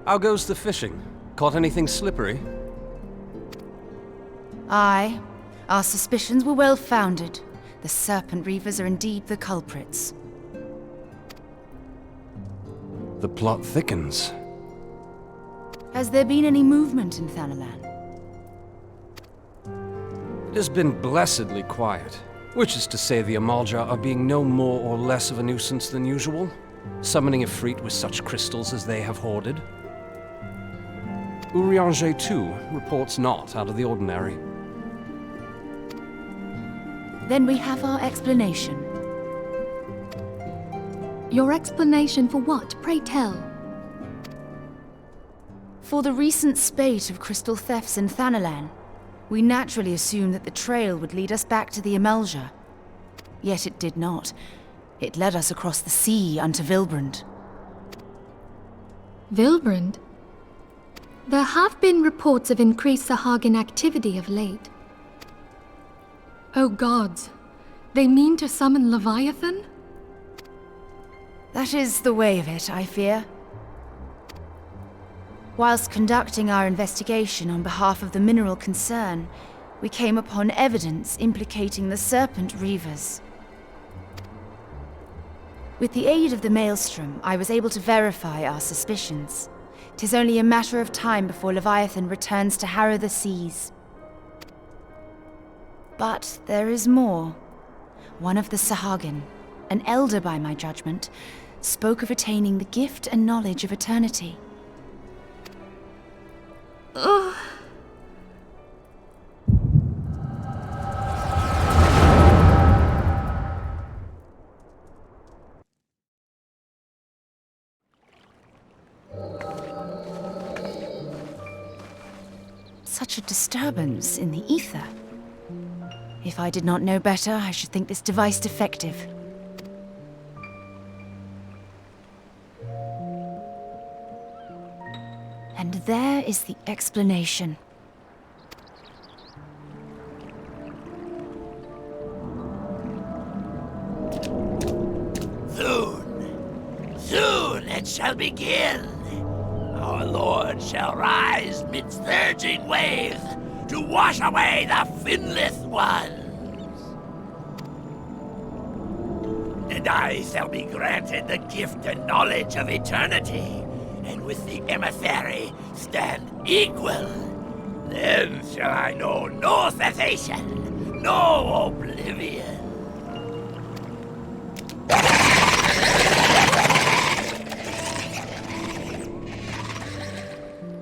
How goes the fishing? Caught anything slippery? Aye. Our suspicions were well founded. The Serpent Reavers are indeed the culprits. The plot thickens. Has there been any movement in Thanalan? It has been blessedly quiet, which is to say the Amalja are being no more or less of a nuisance than usual, summoning Ifrit with such crystals as they have hoarded. Urianger, too, reports not out of the ordinary. Then we have our explanation. Your explanation for what, pray tell? For the recent spate of crystal thefts in Thanalan, we naturally assumed that the trail would lead us back to the Amalja. Yet it did not. It led us across the sea unto Vilbrand. Vilbrand? There have been reports of increased Sahagin activity of late. Oh gods, they mean to summon Leviathan? That is the way of it, I fear. Whilst conducting our investigation on behalf of the mineral concern, we came upon evidence implicating the Serpent Reavers. With the aid of the Maelstrom, I was able to verify our suspicions. 'Tis only a matter of time before Leviathan returns to harrow the seas. But there is more. One of the Sahagin, an elder by my judgment, spoke of attaining the gift and knowledge of eternity. Ugh. Such a disturbance in the ether. If I did not know better, I should think this device defective. And there is the explanation. Soon it shall begin. Our Lord shall rise midst surging waves to wash away the finless ones. And I shall be granted the gift and knowledge of eternity, and with the emissary stand equal. Then shall I know no cessation, no oblivion.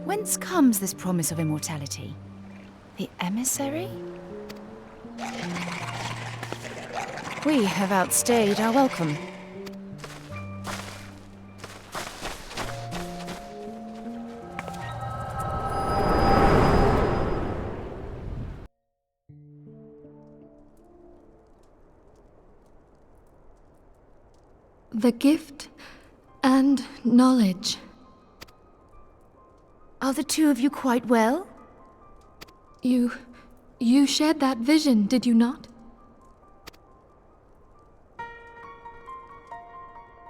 Whence comes this promise of immortality? The emissary? We have outstayed our welcome. The gift and knowledge. Are the two of you quite well? You shared that vision, did you not?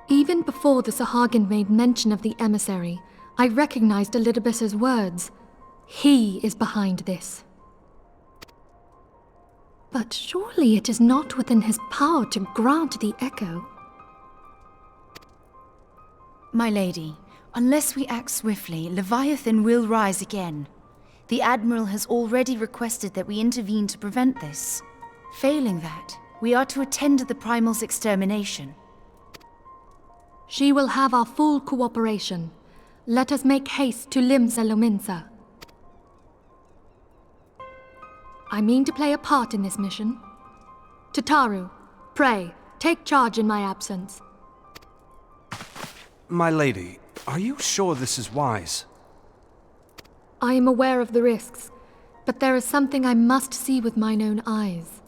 Even before the Sahagin made mention of the emissary, I recognized Elidibus's words. He is behind this. But surely it is not within his power to grant the echo. My lady, unless we act swiftly, Leviathan will rise again. The Admiral has already requested that we intervene to prevent this. Failing that, we are to attend to the Primal's extermination. She will have our full cooperation. Let us make haste to Limsa Lominsa. I mean to play a part in this mission. Tataru, pray, take charge in my absence. My lady, are you sure this is wise? I am aware of the risks, but there is something I must see with mine own eyes.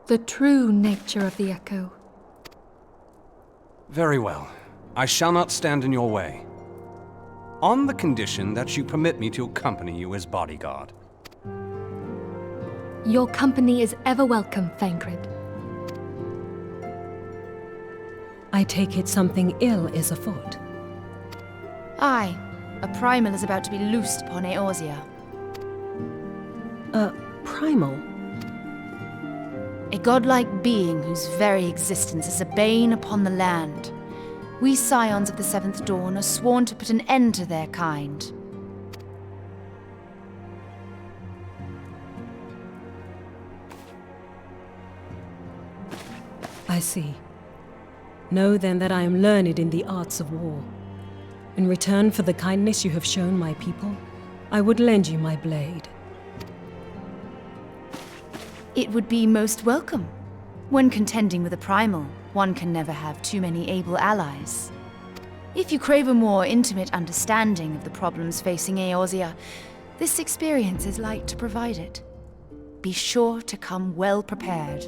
The true nature of the echo. Very well. I shall not stand in your way. On the condition that you permit me to accompany you as bodyguard. Your company is ever welcome, Thancred. I take it something ill is afoot. Aye, a primal is about to be loosed upon Eorzea. A primal? A godlike being whose very existence is a bane upon the land. We scions of the Seventh Dawn are sworn to put an end to their kind. I see. Know then that I am learned in the arts of war. In return for the kindness you have shown my people, I would lend you my blade. It would be most welcome. When contending with a primal, one can never have too many able allies. If you crave a more intimate understanding of the problems facing Eorzea, this experience is like to provide it. Be sure to come well prepared.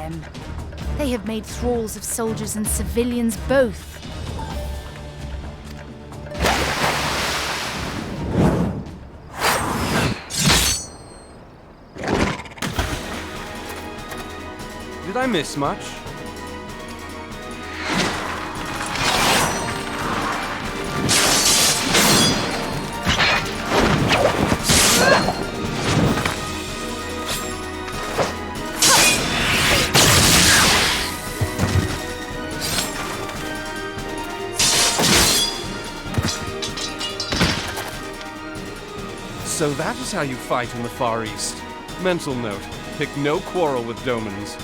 them. They have made thralls of soldiers and civilians both. Did I miss much? So that is how you fight in the Far East. Mental note, pick no quarrel with Domans.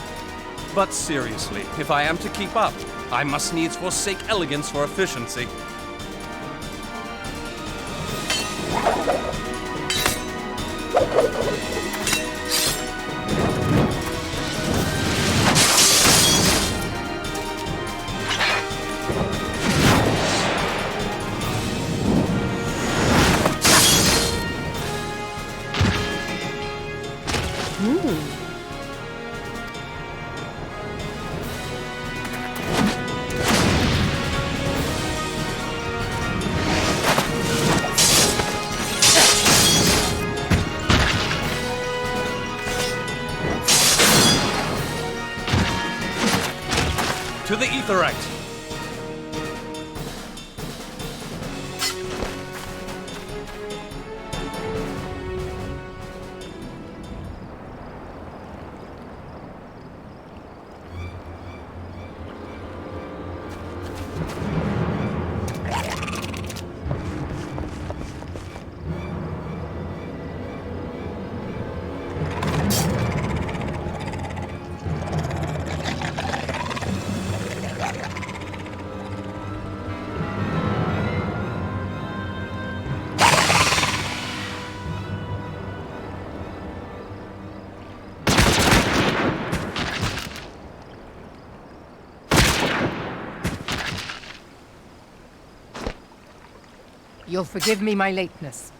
But seriously, if I am to keep up, I must needs forsake elegance for efficiency. To the Aetherite! You'll forgive me my lateness.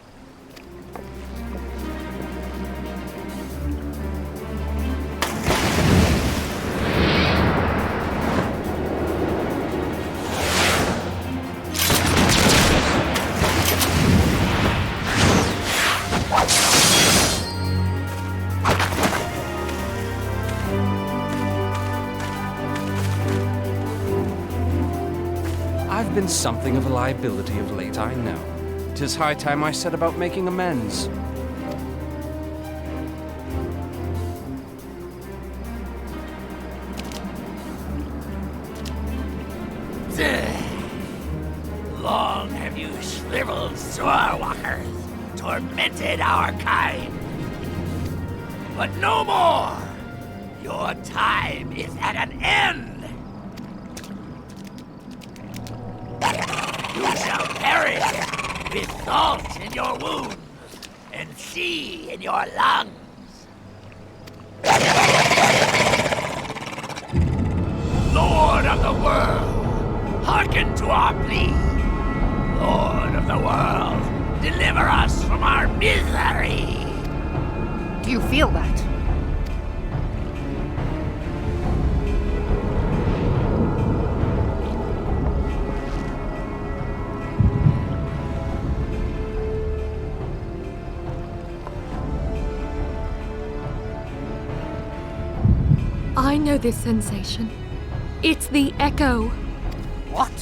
I've been something of a liability of late, I know. 'Tis high time I set about making amends. Long have you shriveled swordwalkers, tormented our kind. But no more! Your time is at an end! You shall perish with salt in your wounds and sea in your lungs. Lord of the world, hearken to our plea. Lord of the world, deliver us from our misery. Do you feel that? I know this sensation. It's the echo. What?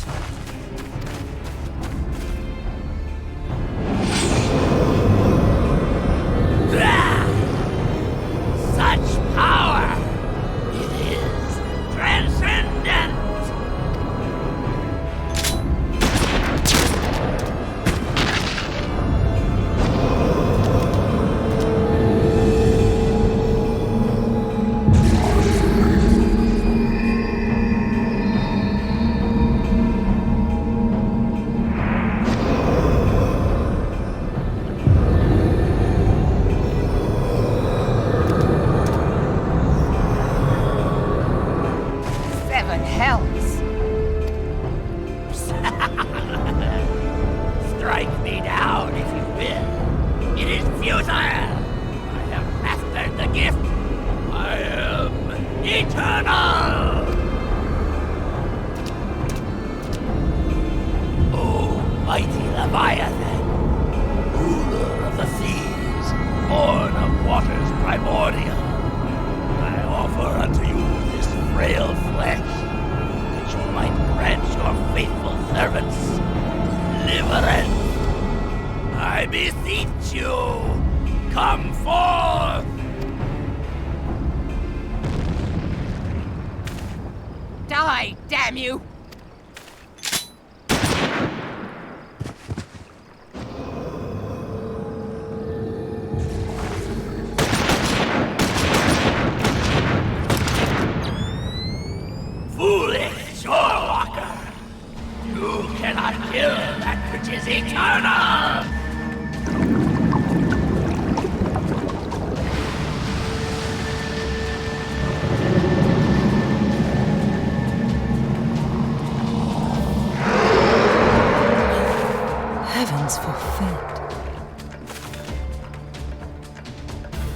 Such power! It is transcendent! I beseech you, come forth! Die, damn you! Foolish shorewalker! You cannot kill that which is eternal! Heavens forfend.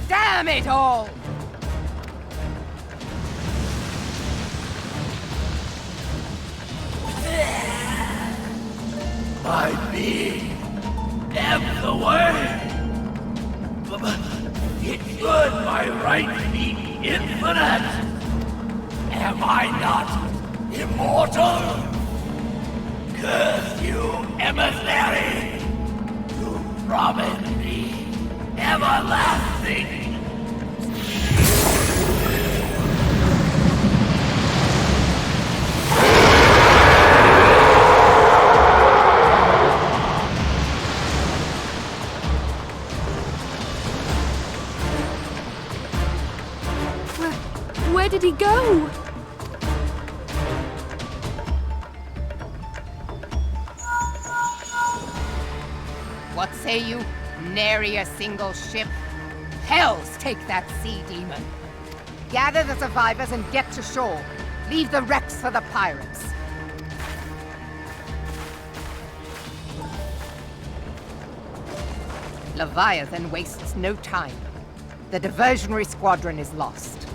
Damn it all! My being ebbs away. But it should by right be infinite. Am I not immortal? Curse you, emissary! You promised me everlasting. Where did he go? What say you? Nary a single ship? Hells take that sea demon! Gather the survivors and get to shore. Leave the wrecks for the pirates. Leviathan wastes no time. The diversionary squadron is lost.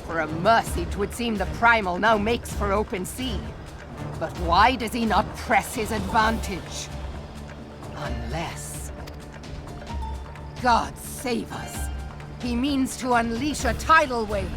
For a mercy, 'twould seem the Primal now makes for open sea. But why does he not press his advantage? Unless... God save us. He means to unleash a tidal wave.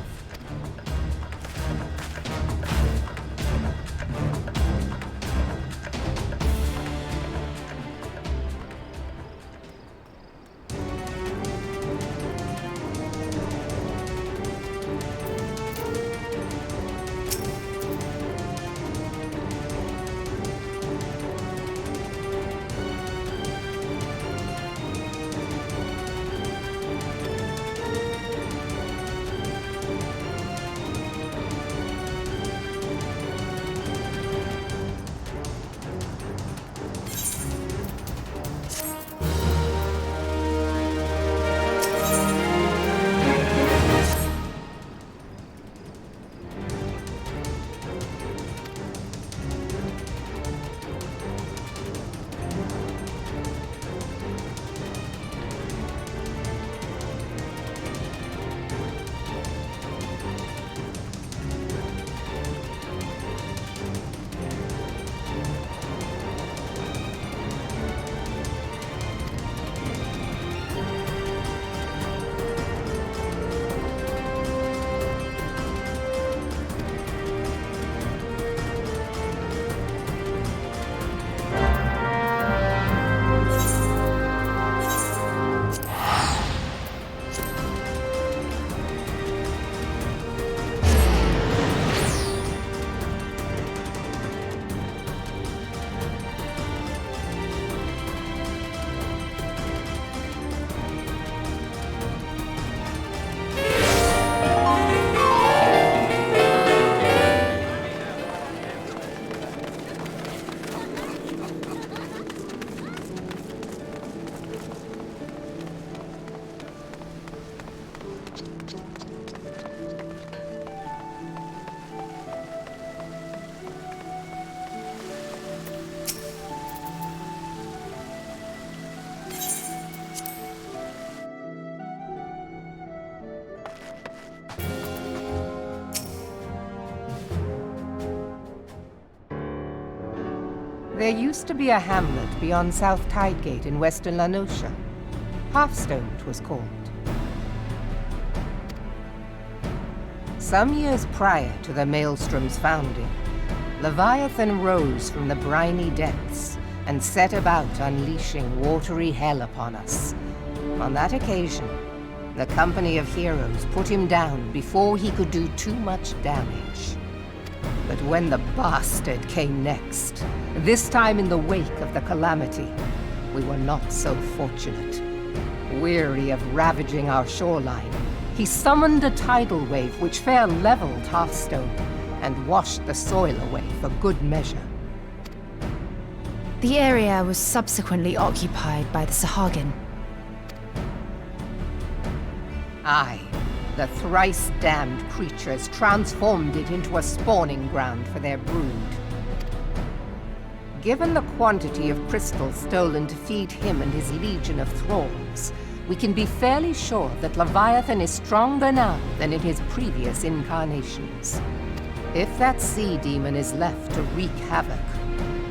There used to be a hamlet beyond South Tidegate in western Lanosha. Halfstone, 'twas called. Some years prior to the Maelstrom's founding, Leviathan rose from the briny depths and set about unleashing watery hell upon us. On that occasion, the company of heroes put him down before he could do too much damage. But when the bastard came next, this time in the wake of the calamity, we were not so fortunate. Weary of ravaging our shoreline, he summoned a tidal wave which fair leveled Hearthstone and washed the soil away for good measure. The area was subsequently occupied by the Sahagin. Aye, the thrice-damned creatures transformed it into a spawning ground for their brood. Given the quantity of crystals stolen to feed him and his legion of thralls, we can be fairly sure that Leviathan is stronger now than in his previous incarnations. If that sea demon is left to wreak havoc,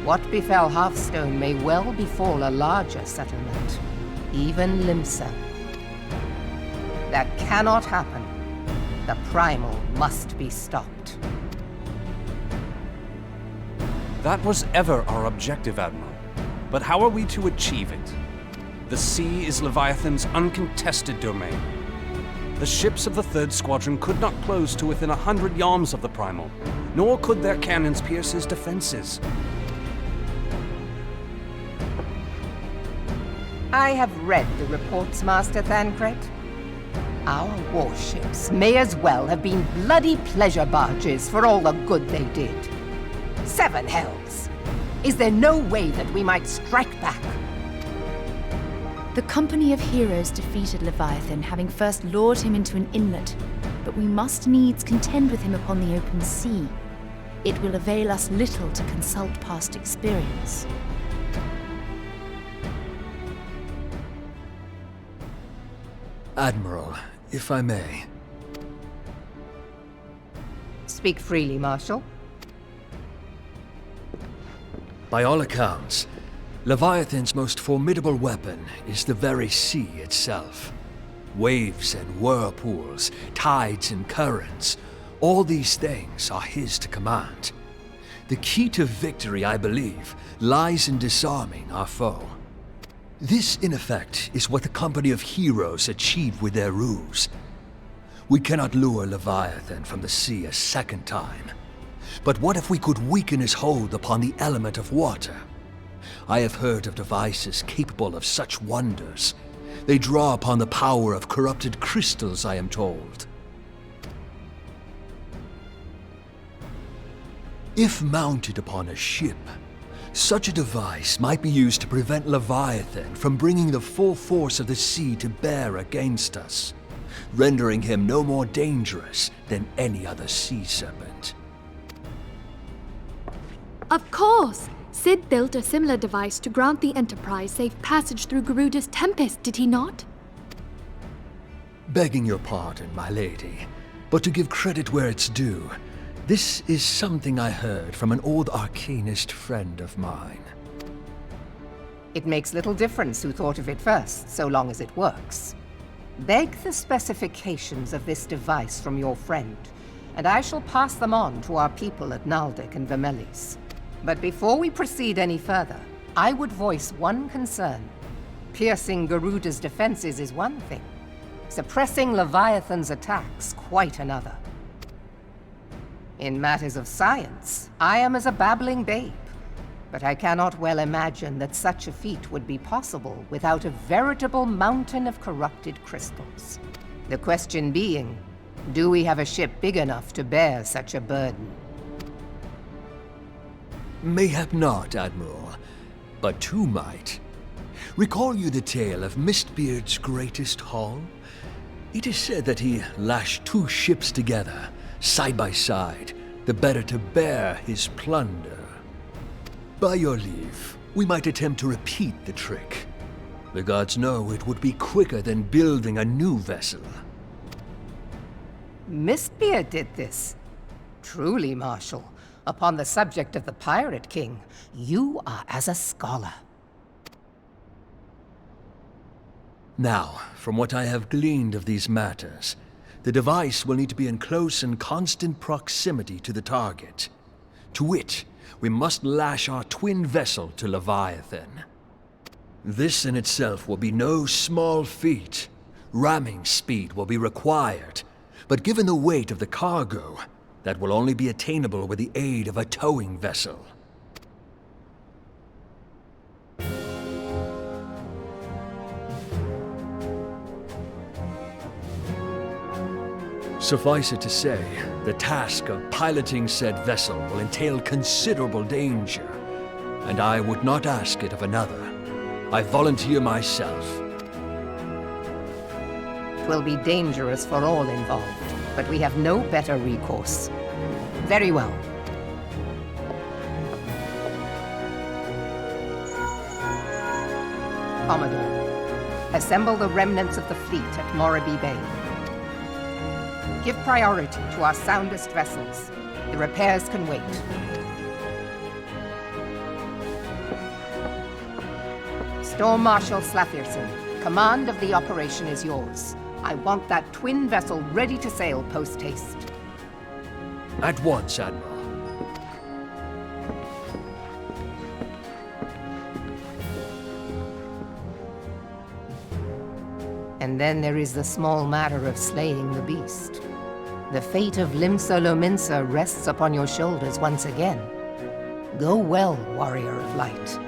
what befell Hearthstone may well befall a larger settlement, even Limsa. That cannot happen. The Primal must be stopped. That was ever our objective, Admiral. But how are we to achieve it? The sea is Leviathan's uncontested domain. The ships of the 3rd Squadron could not close to within 100 yards of the Primal, nor could their cannons pierce his defenses. I have read the reports, Master Thancred. Our warships may as well have been bloody pleasure barges for all the good they did. 7 hells! Is there no way that we might strike back? The company of heroes defeated Leviathan, having first lured him into an inlet, but we must needs contend with him upon the open sea. It will avail us little to consult past experience. Admiral, if I may. Speak freely, Marshal. By all accounts, Leviathan's most formidable weapon is the very sea itself. Waves and whirlpools, tides and currents, all these things are his to command. The key to victory, I believe, lies in disarming our foe. This, in effect, is what the company of heroes achieved with their ruse. We cannot lure Leviathan from the sea a second time. But what if we could weaken his hold upon the element of water? I have heard of devices capable of such wonders. They draw upon the power of corrupted crystals, I am told. If mounted upon a ship, such a device might be used to prevent Leviathan from bringing the full force of the sea to bear against us, rendering him no more dangerous than any other sea serpent. Of course! Sid built a similar device to grant the Enterprise safe passage through Garuda's Tempest, did he not? Begging your pardon, my lady, but to give credit where it's due, this is something I heard from an old arcanist friend of mine. It makes little difference who thought of it first, so long as it works. Beg the specifications of this device from your friend, and I shall pass them on to our people at Naldic and Vermelis. But before we proceed any further, I would voice one concern. Piercing Garuda's defenses is one thing. Suppressing Leviathan's attacks, quite another. In matters of science, I am as a babbling babe, but I cannot well imagine that such a feat would be possible without a veritable mountain of corrupted crystals. The question being, do we have a ship big enough to bear such a burden? Mayhap not, Admiral, but two might. Recall you the tale of Mistbeard's greatest haul? It is said that he lashed 2 ships together, side by side, the better to bear his plunder. By your leave, we might attempt to repeat the trick. The gods know it would be quicker than building a new vessel. Mistbeard did this. Truly, Marshal, upon the subject of the Pirate King, you are as a scholar. Now, from what I have gleaned of these matters, the device will need to be in close and constant proximity to the target. To wit, we must lash our twin vessel to Leviathan. This in itself will be no small feat. Ramming speed will be required, but given the weight of the cargo, that will only be attainable with the aid of a towing vessel. Suffice it to say, the task of piloting said vessel will entail considerable danger, and I would not ask it of another. I volunteer myself. It will be dangerous for all involved, but we have no better recourse. Very well. Commodore, assemble the remnants of the fleet at Morabie Bay. Give priority to our soundest vessels. The repairs can wait. Storm Marshal Slathierson, command of the operation is yours. I want that twin vessel ready to sail post-haste. At once, Admiral. And then there is the small matter of slaying the beast. The fate of Limsa Lominsa rests upon your shoulders once again. Go well, warrior of light.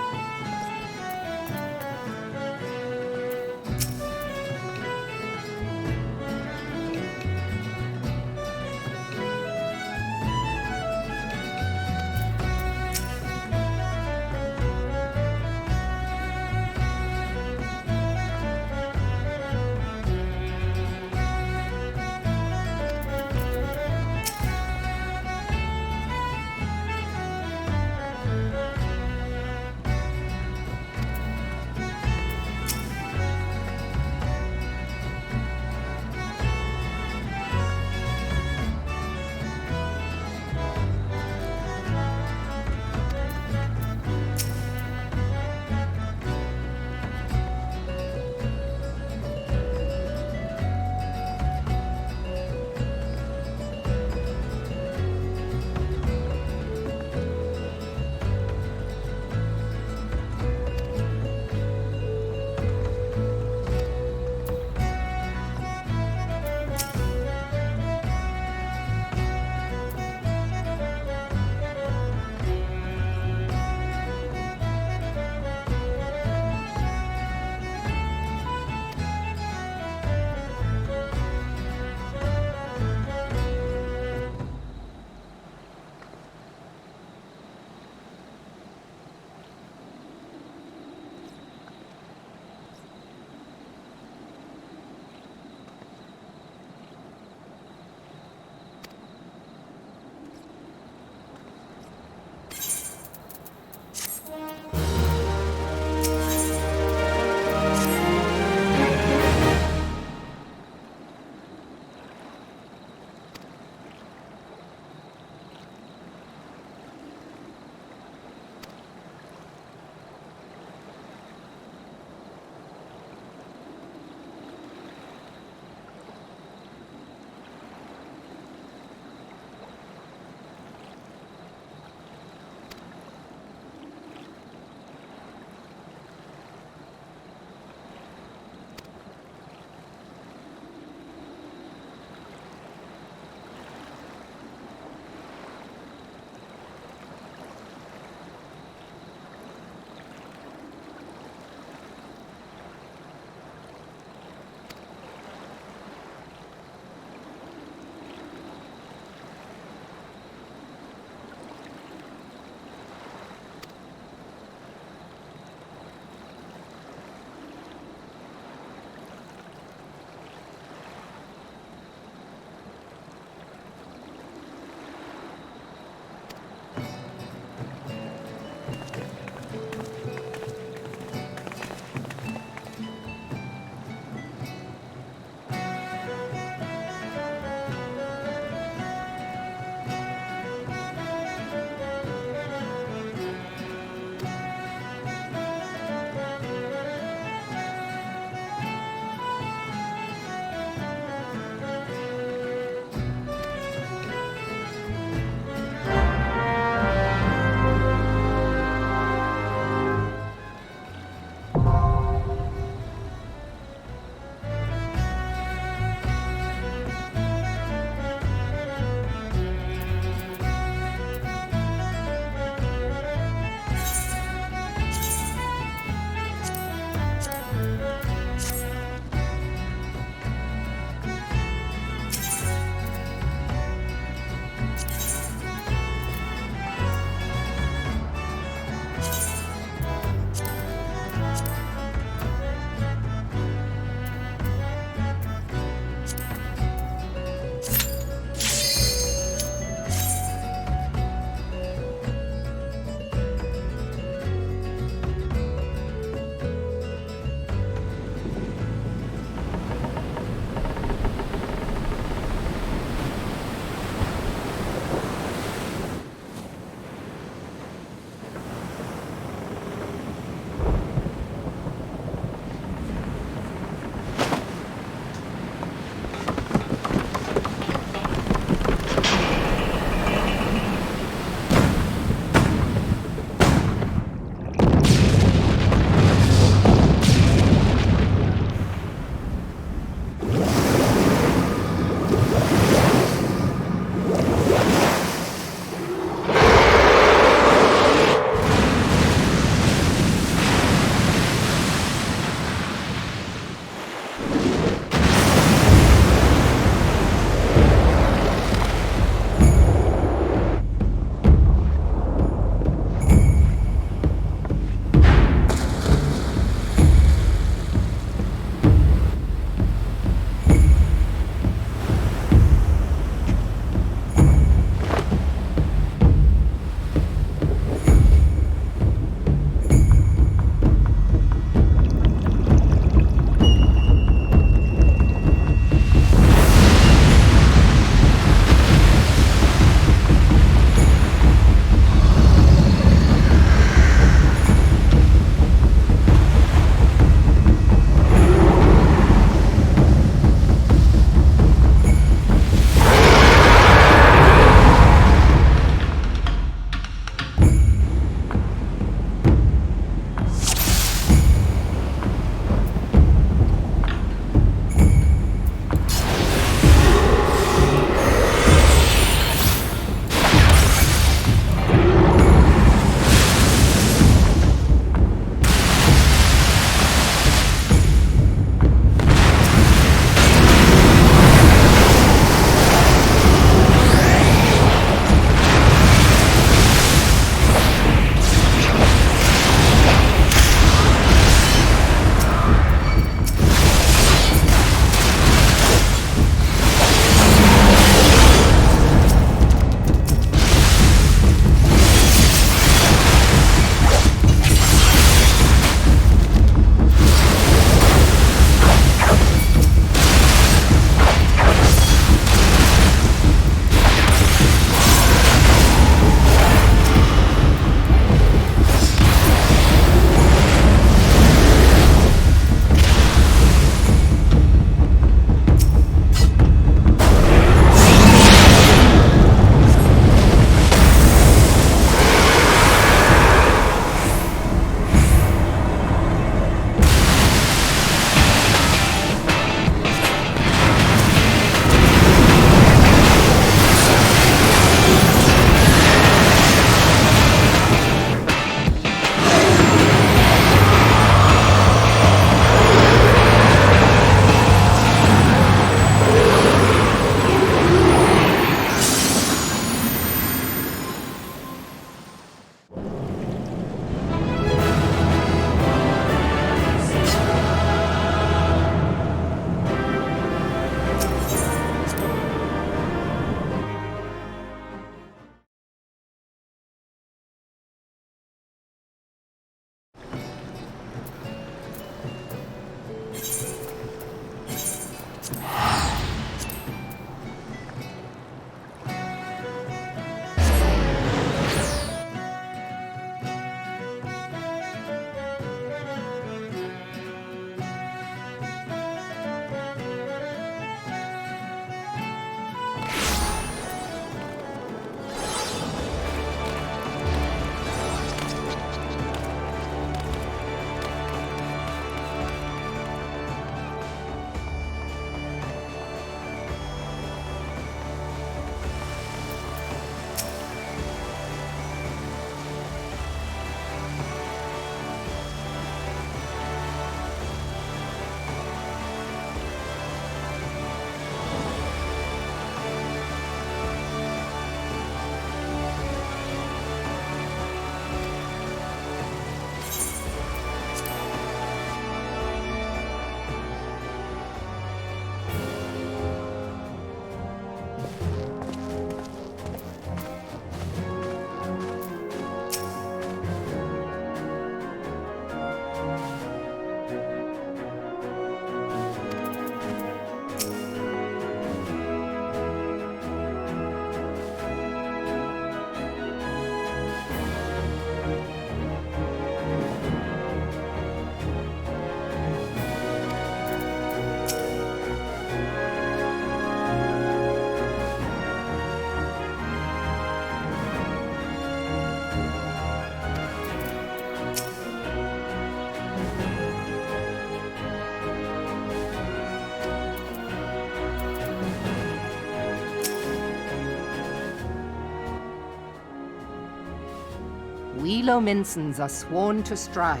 We Lominsons are sworn to strive,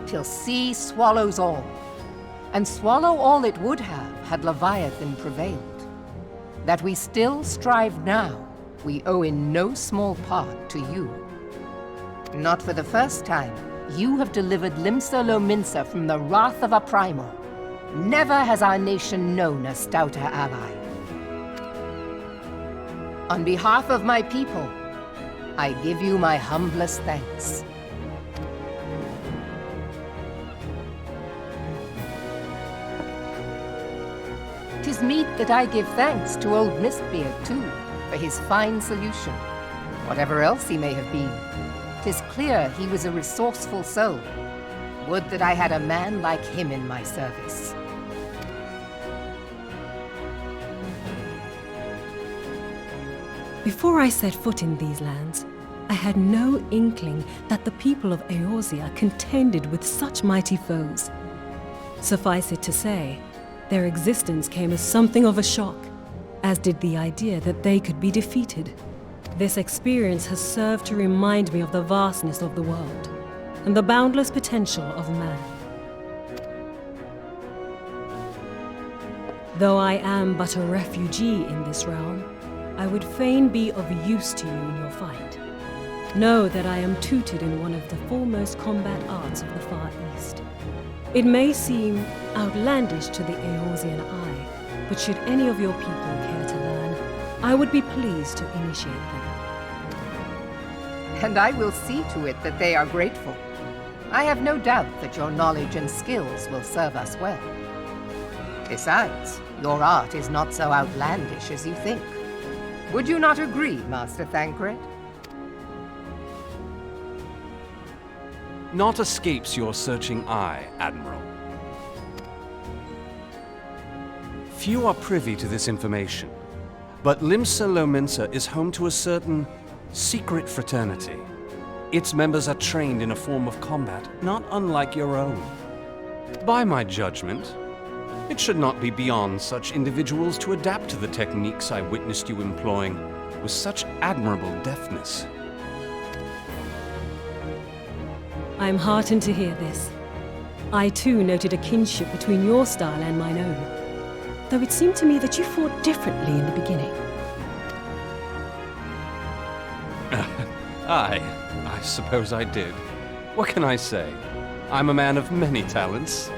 till sea swallows all. And swallow all it would have had Leviathan prevailed. That we still strive now, we owe in no small part to you. Not for the first time, you have delivered Limsa Lominsa from the wrath of a primal. Never has our nation known a stouter ally. On behalf of my people, I give you my humblest thanks. 'Tis meet that I give thanks to old Mistbeard, too, for his fine solution. Whatever else he may have been, 'tis clear he was a resourceful soul. Would that I had a man like him in my service. Before I set foot in these lands, I had no inkling that the people of Eorzea contended with such mighty foes. Suffice it to say, their existence came as something of a shock, as did the idea that they could be defeated. This experience has served to remind me of the vastness of the world, and the boundless potential of man. Though I am but a refugee in this realm, I would fain be of use to you in your fight. Know that I am tutored in one of the foremost combat arts of the Far East. It may seem outlandish to the Eorzean eye, but should any of your people care to learn, I would be pleased to initiate them. And I will see to it that they are grateful. I have no doubt that your knowledge and skills will serve us well. Besides, your art is not so outlandish as you think. Would you not agree, Master Thancred? Naught escapes your searching eye, Admiral. Few are privy to this information, but Limsa Lominsa is home to a certain secret fraternity. Its members are trained in a form of combat not unlike your own. By my judgment, it should not be beyond such individuals to adapt to the techniques I witnessed you employing with such admirable deftness. I am heartened to hear this. I too noted a kinship between your style and mine own, though it seemed to me that you fought differently in the beginning. I suppose I did. What can I say? I'm a man of many talents.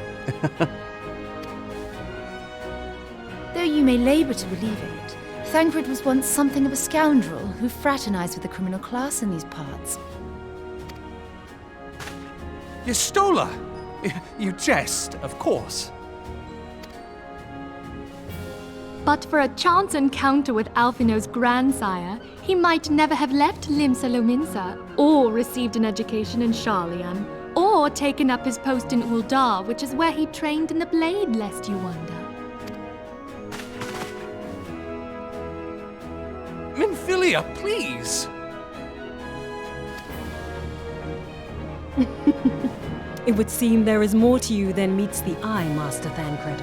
Though you may labor to believe it, Thancred was once something of a scoundrel who fraternized with the criminal class in these parts. Yestola! You jest, of course. But for a chance encounter with Alphino's grandsire, he might never have left Limsa Lominsa, or received an education in Sharlayan, or taken up his post in Uldar, which is where he trained in the blade, lest you wonder. Minfilia, please! It would seem there is more to you than meets the eye, Master Thancred.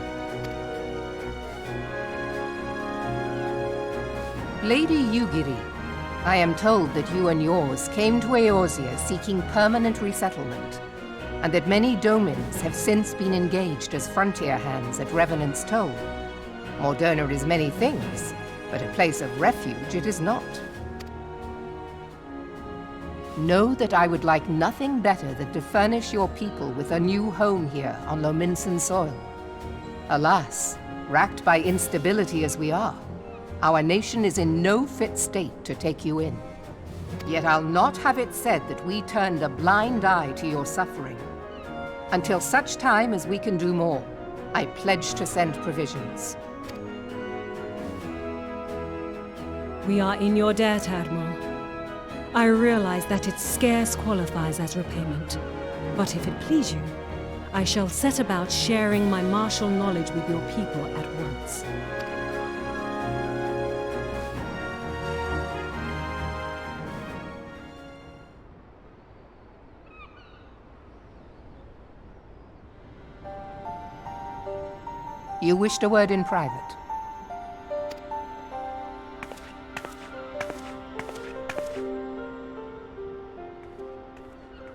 Lady Yugiri, I am told that you and yours came to Eorzea seeking permanent resettlement, and that many domins have since been engaged as frontier hands at Revenant's Toll. Moderna is many things, but a place of refuge it is not. Know that I would like nothing better than to furnish your people with a new home here on Lominsan soil. Alas, racked by instability as we are, our nation is in no fit state to take you in. Yet I'll not have it said that we turned a blind eye to your suffering. Until such time as we can do more, I pledge to send provisions. We are in your debt, Admiral. I realize that it scarce qualifies as repayment, but if it please you, I shall set about sharing my martial knowledge with your people at once. You wished a word in private.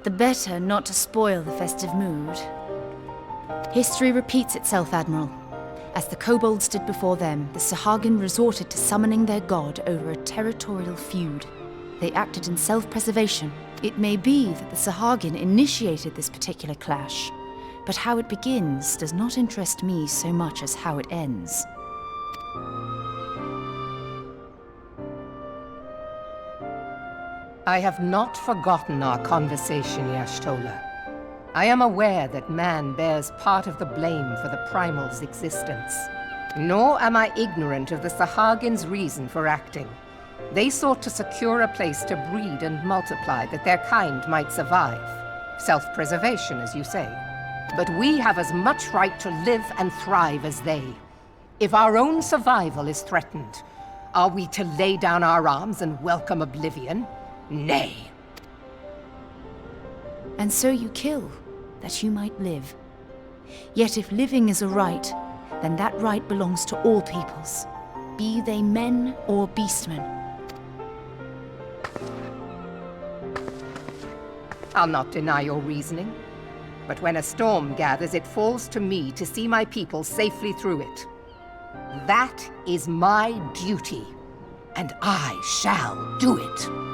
The better not to spoil the festive mood. History repeats itself, Admiral. As the kobolds did before them, the Sahagin resorted to summoning their god over a territorial feud. They acted in self-preservation. It may be that the Sahagin initiated this particular clash, but how it begins does not interest me so much as how it ends. I have not forgotten our conversation, Y'ashtola. I am aware that man bears part of the blame for the Primal's existence. Nor am I ignorant of the Sahagin's reason for acting. They sought to secure a place to breed and multiply that their kind might survive. Self-preservation, as you say. But we have as much right to live and thrive as they. If our own survival is threatened, are we to lay down our arms and welcome oblivion? Nay. And so you kill, that you might live. Yet if living is a right, then that right belongs to all peoples, be they men or beastmen. I'll not deny your reasoning. But when a storm gathers, it falls to me to see my people safely through it. That is my duty, and I shall do it.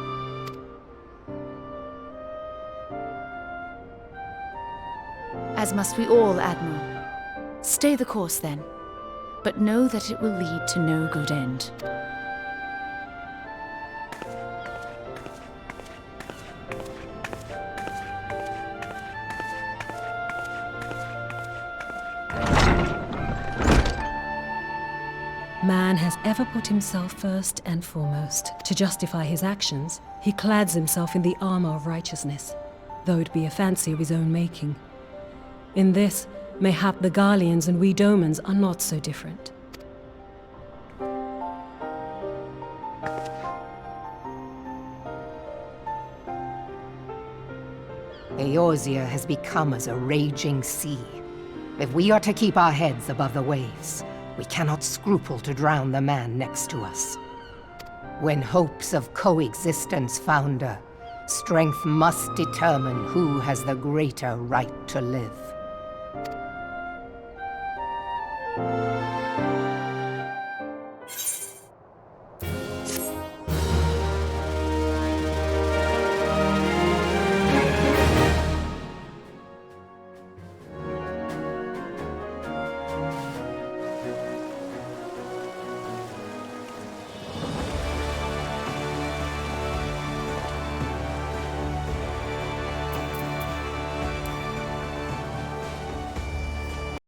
As must we all, Admiral. Stay the course, then. But know that it will lead to no good end. Man has ever put himself first and foremost. To justify his actions, he clads himself in the armor of righteousness, though it be a fancy of his own making. In this, mayhap the Garleans and we Domans are not so different. Eorzea has become as a raging sea. If we are to keep our heads above the waves, we cannot scruple to drown the man next to us. When hopes of coexistence founder, strength must determine who has the greater right to live.